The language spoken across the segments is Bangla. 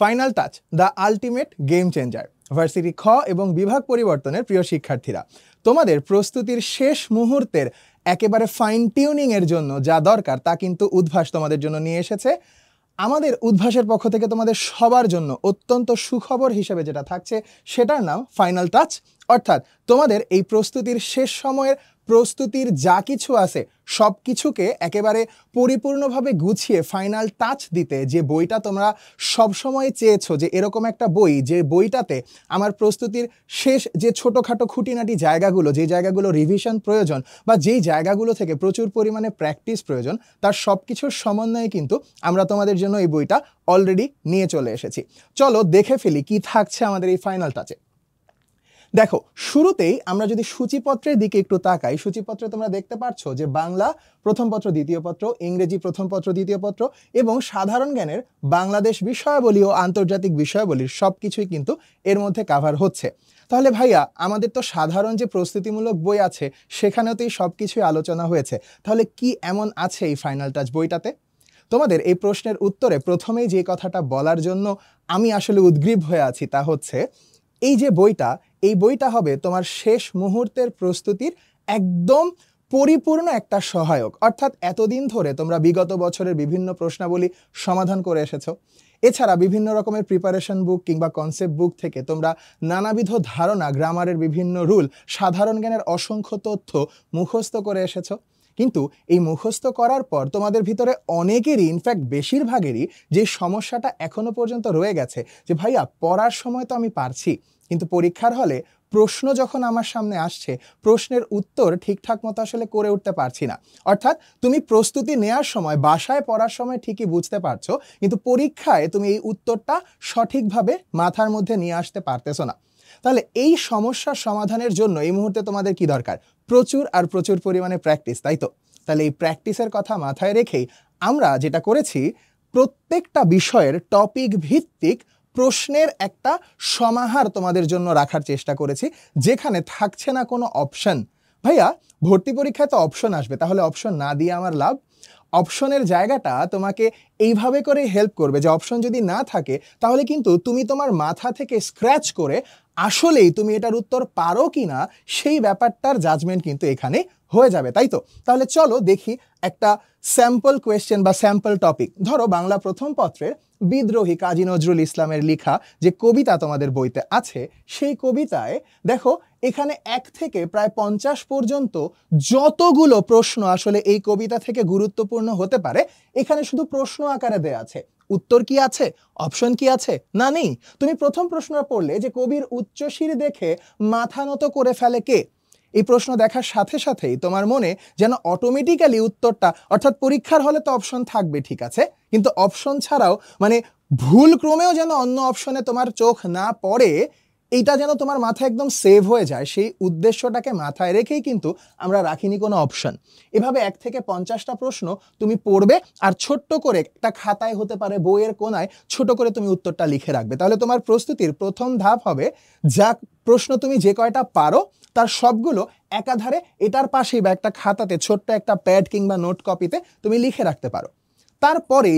Final touch the ultimate game changer. Varsity খ এবং বিভাগ পরিবর্তনের প্রিয় শিক্ষার্থীরা, তোমাদের প্রস্তুতির শেষ মুহূর্তের একেবারে ফাইন টিউনিং এর জন্য যা দরকার তা কিন্তু উদ্ভাস তোমাদের জন্য নিয়ে এসেছে। আমাদের উদ্ভাসের পক্ষ থেকে তোমাদের সবার জন্য অত্যন্ত সুখবর হিসেবে যেটা থাকছে সেটার নাম ফাইনাল টাচ। অর্থাৎ তোমাদের এই প্রস্তুতির শেষ সময়ের প্রস্তুতির যা কিছু আছে সব কিছুকে একেবারে পরিপূর্ণভাবে গুছিয়ে ফাইনাল টাচ দিতে যে বইটা তোমরা সবসময় চেয়েছো, যে এরকম একটা বই যে বইটাতে আমার প্রস্তুতির শেষ যে ছোটোখাটো খুঁটিনাটি জায়গাগুলো, যে জায়গাগুলো রিভিশন প্রয়োজন বা যেই জায়গাগুলো থেকে প্রচুর পরিমাণে প্র্যাকটিস প্রয়োজন, তার সব কিছুর সমন্বয়ে কিন্তু আমরা তোমাদের জন্য এই বইটা অলরেডি নিয়ে চলে এসেছি। চলো দেখে ফেলি কি থাকছে আমাদের এই ফাইনাল টাচে। দেখো, শুরুতেই আমরা যদি সূচিপত্রের দিকে একটু তাকাই, সূচিপত্রে তোমরা দেখতে পাচ্ছ যে বাংলা প্রথম পত্র দ্বিতীয় পত্র, ইংরেজি প্রথম পত্র দ্বিতীয় পত্র এবং সাধারণ জ্ঞানের বাংলাদেশ বিষয়াবলী ও আন্তর্জাতিক বিষয়াবলীর সব কিছুই কিন্তু এর মধ্যে কাভার হচ্ছে। তাহলে ভাইয়া, আমাদের তো সাধারণ যে প্রস্তুতিমূলক বই আছে সেখানেও তো এই সব কিছুই আলোচনা হয়েছে, তাহলে কি এমন আছে এই ফাইনাল টাচ বইটাতে? তোমাদের এই প্রশ্নের উত্তরে প্রথমেই যে কথাটা বলার জন্য আমি আসলে উদ্গ্রীব হয়ে আছি তা হচ্ছে, এই যে বইটা, এই বইটা হবে তোমার শেষ মুহূর্তের প্রস্তুতির একদম পরিপূর্ণ একটা সহায়ক। অর্থাৎ এতদিন ধরে তোমরা বিগত বছরের বিভিন্ন প্রশ্নাবলী সমাধান করে এসেছো, এছাড়া বিভিন্ন রকমের প্রিপারেশন বুক কিংবা কনসেপ্ট বুক থেকে তোমরা নানাবিধ ধারণা, গ্রামারের বিভিন্ন রুল, সাধারণ জ্ঞানের অসংখ্য তথ্য মুখস্থ করে এসেছো। কিন্তু এই মুখস্থ করার পর তোমাদের ভিতরে অনেকেরই, ইনফ্যাক্ট বেশিরভাগেরই যে সমস্যাটা এখনো পর্যন্ত রয়ে গেছে যে ভাইয়া পড়ার সময় তো আমি পারছি, কিন্তু পরীক্ষার হলে প্রশ্ন যখন আমার সামনে আসছে প্রশ্নের উত্তর ঠিকঠাক মতো আসলে করে উঠতে পারছি না। অর্থাৎ তুমি প্রস্তুতি নেওয়ার সময়, বাসায় পড়ার সময় ঠিকই বুঝতে পারছো, কিন্তু পরীক্ষায় তুমি এই উত্তরটা সঠিকভাবে মাথার মধ্যে নিয়ে আসতে পারতেছো না। তাহলে এই সমস্যার সমাধানের জন্য এই মুহূর্তে তোমাদের কি দরকার? প্রচুর আর প্রচুর পরিমাণে প্র্যাকটিস, তাই তো? তাহলে এই প্র্যাকটিসের কথা মাথায় রেখেই আমরা যেটা করেছি, প্রত্যেকটা বিষয়ের টপিক ভিত্তিক প্রশ্নের একটা সমাহার তোমাদের জন্য রাখার চেষ্টা করেছি, যেখানে থাকছে না কোনো অপশন। ভাইয়া, ভর্তি পরীক্ষায় তো অপশন আসবে, তাহলে অপশন না দিয়ে আমার লাভ? অপশনের জায়গাটা তোমাকে এইভাবে করে হেল্প করবে যে অপশন যদি না থাকে তাহলে কিন্তু তুমি তোমার মাথা থেকে স্ক্র্যাচ করে আসলেই তুমি এটার উত্তর পারো কিনা সেই ব্যাপারটার জাজমেন্ট কিন্তু এখানে হয়ে যাবে, তাই তো? তাহলে চলো দেখি একটা স্যাম্পল কোয়েশ্চেন বা স্যাম্পল টপিক। ধরো বাংলা প্রথম পত্রের বিদ্রোহী কাজী নজরুল ইসলামের লেখা যে কবিতা তোমাদের বইতে আছে, সেই কবিতায় দেখো এখানে 1 থেকে প্রায় 50 পর্যন্ত যতগুলো প্রশ্ন আসলে এই কবিতা থেকে গুরুত্বপূর্ণ হতে পারে এখানে শুধু প্রশ্ন আকারে দেয়া আছে। উত্তর কি আছে? অপশন কি আছে? না, নেই। তুমি প্রথম প্রশ্ন পড়লে যে কবির উচ্চশির দেখে মাথা নত করে ফেলে কে, এই প্রশ্ন দেখার সাথে সাথেই তোমার মনে যেন অটোমেটিক্যালি উত্তরটা, অর্থাৎ পরীক্ষার হলে তো অপশন থাকবে ঠিক আছে, কিন্তু অপশন ছাড়াও মানে ভুল ক্রমেও যেন অন্য অপশনে তোমার চোখ না পড়ে, এইটা যেন তোমার মাথায় একদম সেভ হয়ে যায়, সেই উদ্দেশ্যটাকে মাথায় রেখেই কিন্তু আমরা রাখিনি কোনো অপশন। এভাবে 1 থেকে 50টা প্রশ্ন তুমি পড়বে আর ছোট্ট করে একটা খাতায়, হতে পারে বইয়ের কোনায়, ছোট করে তুমি উত্তরটা লিখে রাখবে। তাহলে তোমার প্রস্তুতির প্রথম ধাপ হবে, যা প্রশ্ন তুমি যে কয়টা পারো তার সবগুলো একাধারে এটার পাশেই বা একটা খাতাতে, ছোট্ট একটা প্যাড কিংবা নোট কপিতে তুমি লিখে রাখতে পারো। তারপরে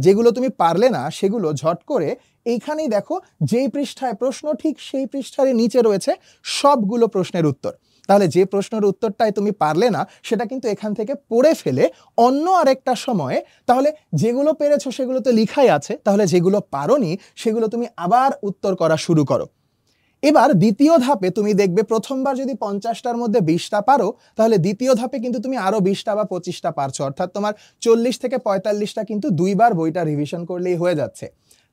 যেগুলো তুমি পারলে না সেগুলো ঝট করে এইখানেই দেখো, যেই পৃষ্ঠায় প্রশ্ন ঠিক সেই পৃষ্ঠার নিচে রয়েছে সবগুলো প্রশ্নের উত্তর। তাহলে যে প্রশ্নের উত্তরটাই তুমি পারলে না সেটা কিন্তু এখান থেকে পড়ে ফেলে অন্য আরেকটা সময়ে, তাহলে যেগুলো পেরেছো সেগুলো তো লিখাই আছে, তাহলে যেগুলো পারোনি সেগুলো তুমি আবার উত্তর করা শুরু করো। এবার দ্বিতীয় ধাপে তুমি দেখবে প্রথমবার যদি 50টার মধ্যে 20টা পারো, তাহলে দ্বিতীয় ধাপে কিন্তু তুমি আরো 20টা বা 25টা পারছো, অর্থাৎ তোমার 40 থেকে 45টা কিন্তু দুইবার বইটা রিভিশন করলেই হয়ে যাচ্ছে।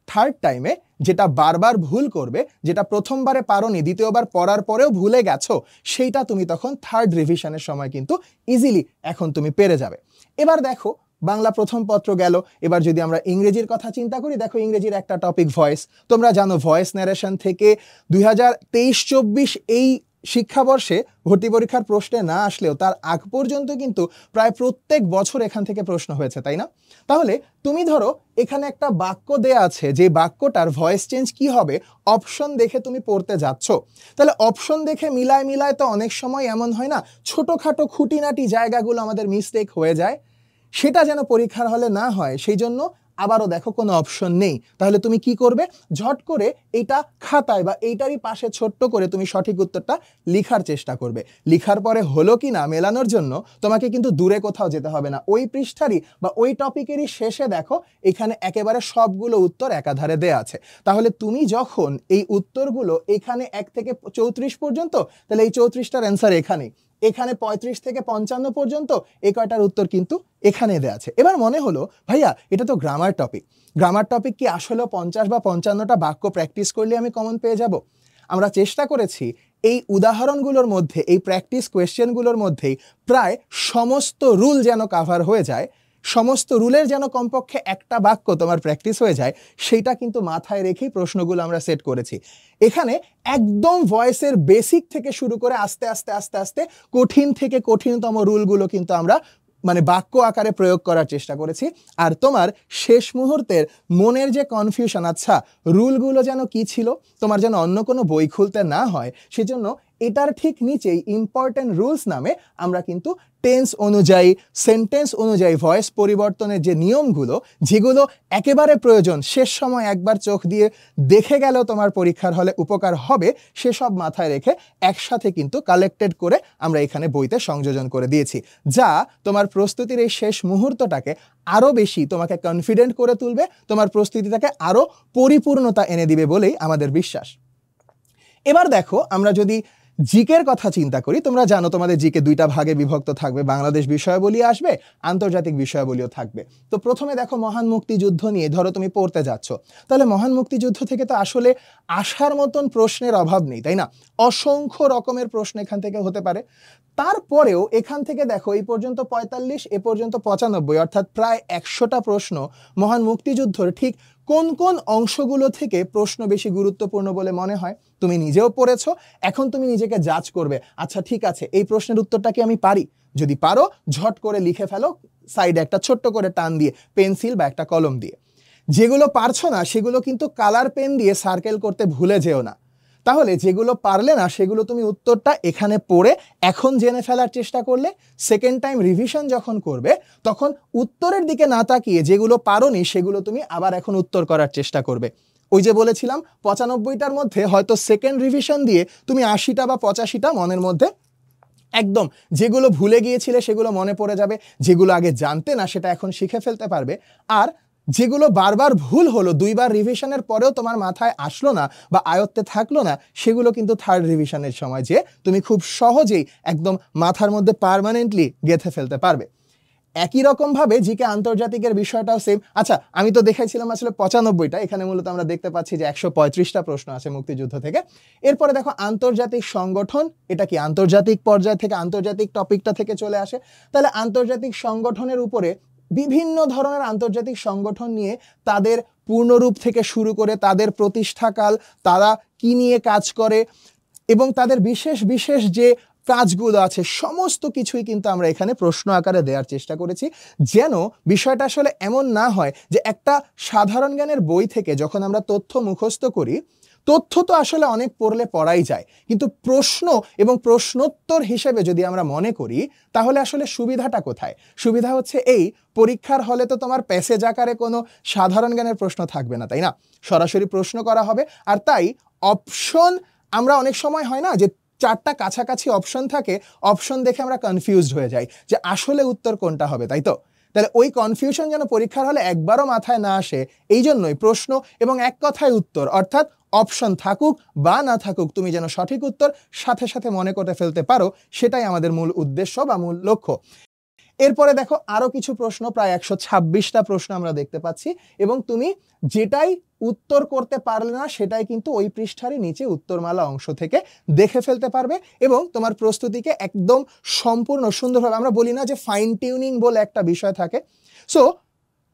থার্ড টাইমে যেটা বারবার ভুল করবে, যেটা প্রথমবারে পারোনি, দ্বিতীয়বার পড়ার পরেও ভুলে গেছো, সেইটা তুমি তখন থার্ড রিভিশনের সময় কিন্তু ইজিলি এখন তুমি পেরে যাবে। এবার দেখো বাংলা প্রথম পত্র গেল, এবার যদি আমরা ইংরেজির কথা চিন্তা করি, দেখো ইংরেজির একটা টপিক ভয়েস। তোমরা জানো ভয়েস ন্যারেশন থেকে 2023-24 এই শিক্ষাবর্ষে ভর্তি পরীক্ষার প্রশ্নে না আসলেও তার আগ পর্যন্ত কিন্তু প্রায় প্রত্যেক বছর এখান থেকে প্রশ্ন হয়েছে, তাই না? তাহলে তুমি ধরো এখানে একটা বাক্য দেয়া আছে, যে বাক্যটার ভয়েস চেঞ্জ কি হবে অপশন দেখে তুমি পড়তে যাচ্ছ। তাহলে অপশন দেখে মিলায় তো অনেক সময় এমন হয় না, ছোটোখাটো খুঁটিনাটি জায়গাগুলো আমাদের মিস্টেক হয়ে যায়, সেটা যেন পরীক্ষার হলে না হয় সেই জন্য আবারও দেখো কোনো অপশন নেই, তাহলে তুমি কি করবে? ঝট করে এইটা খাতায় বা এইটারই পাশে ছোট্ট করে তুমি সঠিক উত্তরটা লিখার চেষ্টা করবে। লিখার পরে হলো কি না মেলানোর জন্য তোমাকে কিন্তু দূরে কোথাও যেতে হবে না, ওই পৃষ্ঠারই বা ওই টপিকেরই শেষে দেখো এখানে একেবারে সবগুলো উত্তর একাধারে দেয়া আছে। তাহলে তুমি যখন এই উত্তরগুলো এখানে 1 থেকে 34 পর্যন্ত, তাহলে এই 34টার অ্যান্সার এখানেই, এখানে 35 থেকে 55 পর্যন্ত এই কয়টার উত্তর কিন্তু এখানে দেওয়া আছে। এবার মনে হলো ভাইয়া এটা তো গ্রামার টপিক, গ্রামার টপিক কি আসলে 50 বা 55টা বাক্য প্র্যাকটিস করলে আমি কমন পেয়ে যাব? আমরা চেষ্টা করেছি এই উদাহরণগুলোর মধ্যে, এই প্র্যাকটিস কোয়েশ্চেনগুলোর মধ্যেই প্রায় সমস্ত রুল যেন কাভার হয়ে যায়, সমস্ত রুলের যেন কমপক্ষে একটা বাক্য তোমার প্র্যাকটিস হয়ে যায়, সেইটা কিন্তু মাথায় রেখেই প্রশ্নগুলো আমরা সেট করেছি। এখানে একদম ভয়েসের বেসিক থেকে শুরু করে আস্তে আস্তে আস্তে আস্তে কঠিন থেকে কঠিনতম রুলগুলো কিন্তু আমরা মানে বাক্য আকারে প্রয়োগ করার চেষ্টা করেছি। আর তোমার শেষ মুহূর্তের মনের যে কনফিউশন, আচ্ছা রুলগুলো যেন কি ছিল, তোমার যেন অন্য কোনো বই খুলতে না হয়, সেজন্য এটার ঠিক নিচেই ইম্পর্টেন্ট রুলস নামে আমরা কিন্তু টেন্স অনুযায়ী, সেন্টেন্স অনুযায়ী ভয়েস পরিবর্তনের যে নিয়মগুলো, যেগুলো একেবারে প্রয়োজন, শেষ সময় একবার চোখ দিয়ে দেখে গেলেও তোমার পরীক্ষার হলে উপকার হবে, সেসব মাথায় রেখে একসাথে কিন্তু কালেক্টেড করে আমরা এখানে বইতে সংযোজন করে দিয়েছি, যা তোমার প্রস্তুতির এই শেষ মুহূর্তটাকে আরও বেশি তোমাকে কনফিডেন্ট করে তুলবে, তোমার প্রস্তুতিটাকে আরও পরিপূর্ণতা এনে দিবে বলেই আমাদের বিশ্বাস। এবার দেখো আমরা যদি জিকের কথা চিন্তা করি, তোমরা জানো তোমাদের জিকে 2টা ভাগে বিভক্ত থাকবে, বাংলাদেশ বিষয়াবলী আসবে, আন্তর্জাতিক বিষয়াবলীও থাকবে। তো প্রথমে দেখো মহান মুক্তিযুদ্ধ নিয়ে ধরো তুমি পড়তে যাচ্ছ, তাহলে মহান মুক্তিযুদ্ধ থেকে তো আসলে আসার মতন প্রশ্নের অভাব নেই, তাই না? অসংখ্য রকমের প্রশ্ন এখান থেকে হতে পারে। তারপরেও এখান থেকে দেখো এই পর্যন্ত 45, এ পর্যন্ত 95, অর্থাৎ প্রায় 100টা প্রশ্ন মহান মুক্তিযুদ্ধের ঠিক কোন কোন অংশগুলো থেকে প্রশ্ন বেশি গুরুত্বপূর্ণ বলে মনে হয়? তুমি নিজেও পড়েছো, এখন তুমি নিজেকে জাজ করবে, আচ্ছা ঠিক আছে এই প্রশ্নের উত্তরটা কি আমি পারি? যদি পারো ঝট করে লিখে ফেলো সাইডে একটা ছোট্ট করে টান দিয়ে, পেন্সিল বা একটা কলম দিয়ে। যেগুলো পারছো না সেগুলো কিন্তু কালার পেন দিয়ে সার্কেল করতে ভুলে যেও না। তাহলে যেগুলো পারলে না সেগুলো তুমি উত্তরটা এখানে পড়ে এখন জেনে ফেলার চেষ্টা করলে, সেকেন্ড টাইম রিভিশন যখন করবে তখন উত্তরের দিকে না তাকিয়ে যেগুলো পারোনি সেগুলো তুমি আবার এখন উত্তর করার চেষ্টা করবে। ওই যে বলেছিলাম 95টার মধ্যে হয়তো সেকেন্ড রিভিশন দিয়ে তুমি 80টা বা 85টা মনের মধ্যে একদম, যেগুলো ভুলে গিয়েছিলে সেগুলো মনে পড়ে যাবে, যেগুলো আগে জানতে না সেটা এখন শিখে ফেলতে পারবে, আর যেগুলো বারবার ভুল হলো, 2বার রিভিশনের পরেও তোমার মাথায় আসলো না বা আয়ত্তে থাকলো না, সেগুলো কিন্তু থার্ড রিভিশনের সময় যে তুমি খুব সহজেই একদম মাথার মধ্যে পার্মানেন্টলি গেঁথে ফেলতে পারবে। একই রকমভাবে জিকে আন্তর্জাতিকের বিষয়টাও সেম। আচ্ছা আমি তো দেখাইছিলাম আসলে 95টা, এখানে মূলত আমরা দেখতে পাচ্ছি যে 135টা প্রশ্ন আছে মুক্তিযুদ্ধ থেকে। এরপরে দেখো আন্তর্জাতিক সংগঠন, এটা কি আন্তর্জাতিক পর্যায় থেকে, আন্তর্জাতিক টপিকটা থেকে চলে আসে। তাহলে আন্তর্জাতিক সংগঠনের উপরে বিভিন্ন ধরনের আন্তর্জাতিক সংগঠন নিয়ে তাদের পূর্ণরূপ থেকে শুরু করে তাদের প্রতিষ্ঠাকাল, তারা কি নিয়ে কাজ করে এবং তাদের বিশেষ বিশেষ যে কাজগুলো আছে সমস্ত কিছুই কিন্তু আমরা এখানে প্রশ্ন আকারে দেওয়ার চেষ্টা করেছি, যেন বিষয়টা আসলে এমন না হয় যে একটা সাধারণ জ্ঞানের বই থেকে যখন আমরা তথ্য মুখস্থ করি, তথ্য তো আসলে অনেক পড়লে পড়াই যায়, কিন্তু প্রশ্ন এবং প্রশ্নোত্তর হিসেবে যদি আমরা মনে করি তাহলে আসলে সুবিধাটা কোথায়? সুবিধা হচ্ছে এই, পরীক্ষার হলে তো তোমার প্যাসেজ আকারে কোনো সাধারণ জ্ঞানের প্রশ্ন থাকবে না, তাই না? সরাসরি প্রশ্ন করা হবে। আর তাই অপশন, আমরা অনেক সময় হয় না যে 4টা কাছাকাছি অপশন থাকে, অপশন দেখে আমরা কনফিউজড হয়ে যাই যে আসলে উত্তর কোনটা হবে, তাই তো? তাহলে ওই কনফিউশন যেন পরীক্ষার হলে একবারও মাথায় না আসে, এই জন্যই প্রশ্ন এবং এক কথায় উত্তর, অর্থাৎ অপশন থাকুক বা না থাকুক তুমি যেন সঠিক উত্তর সাথে সাথে মনে করে ফেলতে পারো, সেটাই আমাদের মূল উদ্দেশ্য বা মূল লক্ষ্য। এরপরে দেখো আরো কিছু প্রশ্ন, প্রায় 126টা প্রশ্ন আমরা দেখতে পাচ্ছি, এবং তুমি যেটাই উত্তর করতে পারলে না সেটাই কিন্তু ওই পৃষ্ঠারই নিচে উত্তরমালা অংশ থেকে দেখে ফেলতে পারবে এবং তোমার প্রস্তুতিকে একদম সম্পূর্ণ সুন্দরভাবে, আমরা বলি না যে ফাইন টিউনিং বলে একটা বিষয় থাকে। সো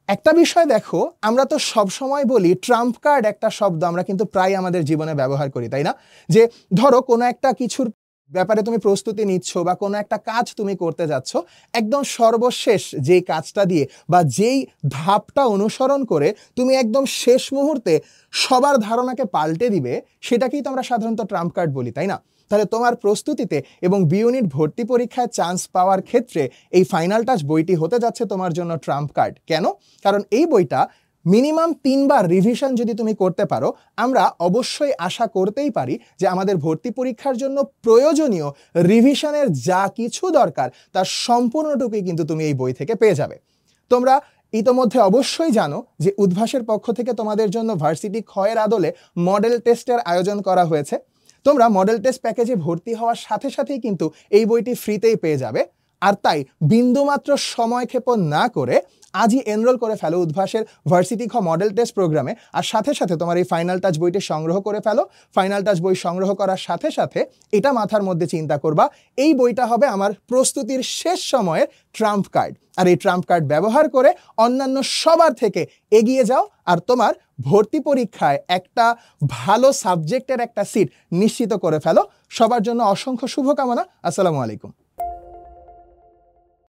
একটা বিষয় দেখো, আমরা তো সব সময় বলি ট্রাম্প কার্ড একটা শব্দ আমরা কিন্তু প্রায় আমাদের জীবনে ব্যবহার করি, তাই না? যে ধরো কোনো একটা কিছুর ব্যাপারে তুমি প্রস্তুতি নিচ্ছ বা কোনো একটা কাজ তুমি করতে যাচ্ছ, একদম সর্বশেষ যেই কাজটা দিয়ে বা যেই ধাপটা অনুসরণ করে তুমি একদম শেষ মুহূর্তে সবার ধারণাকে পাল্টে দিবে, সেটাকেই তো আমরা সাধারণত ট্রাম্প কার্ড বলি, তাই না? তাহলে তোমার প্রস্তুতিতে এবং বি ইউনিট ভর্তি পরীক্ষায় চান্স পাওয়ার ক্ষেত্রে এই ফাইনাল টাচ বইটি হতে যাচ্ছে তোমার জন্য ট্রাম্প কার্ড। কেন? কারণ এই বইটা মিনিমাম 3 বার রিভিশন যদি তুমি করতে পারো, আমরা অবশ্যই আশা করতেই পারি যে আমাদের ভর্তি পরীক্ষার জন্য প্রয়োজনীয় রিভিশনের যা কিছু দরকার তার সম্পূর্ণটুকুই কিন্তু তুমি এই বই থেকে পেয়ে যাবে। তোমরা ইতোমধ্যে অবশ্যই জানো যে উদ্ভাসের পক্ষ থেকে তোমাদের জন্য ভার্সিটি ক্ষয়ের আদলে মডেল টেস্টের আয়োজন করা হয়েছে। তোমরা মডেল টেস্ট প্যাকেজে ভর্তি হওয়ার সাথে সাথেই কিন্তু এই বইটি ফ্রিতেই পেয়ে যাবে। আর তাই বিন্দুমাত্র সময় ক্ষেপণ না করে আজই এনরোল করে ফেলো উদ্ভাসের ভার্সিটি খ মডেল টেস্ট প্রোগ্রামে। আর সাথে সাথে তোমার এই ফাইনাল টাচ বইটি সংগ্রহ করে ফেলো। ফাইনাল টাচ বই সংগ্রহ করার সাথে সাথে এটা মাথার মধ্যে চিন্তা করবা, এই বইটা হবে আমার প্রস্তুতির শেষ সময়ের ট্রাম্প কার্ড। আর এই ট্রাম্প কার্ড ব্যবহার করে অন্যান্য সবার থেকে এগিয়ে যাও আর তোমার ভর্তি পরীক্ষায় একটা ভালো সাবজেক্টের একটা সিট নিশ্চিত করে ফেলো। সবার জন্য অসংখ্য শুভকামনা। আসসালামু আলাইকুম।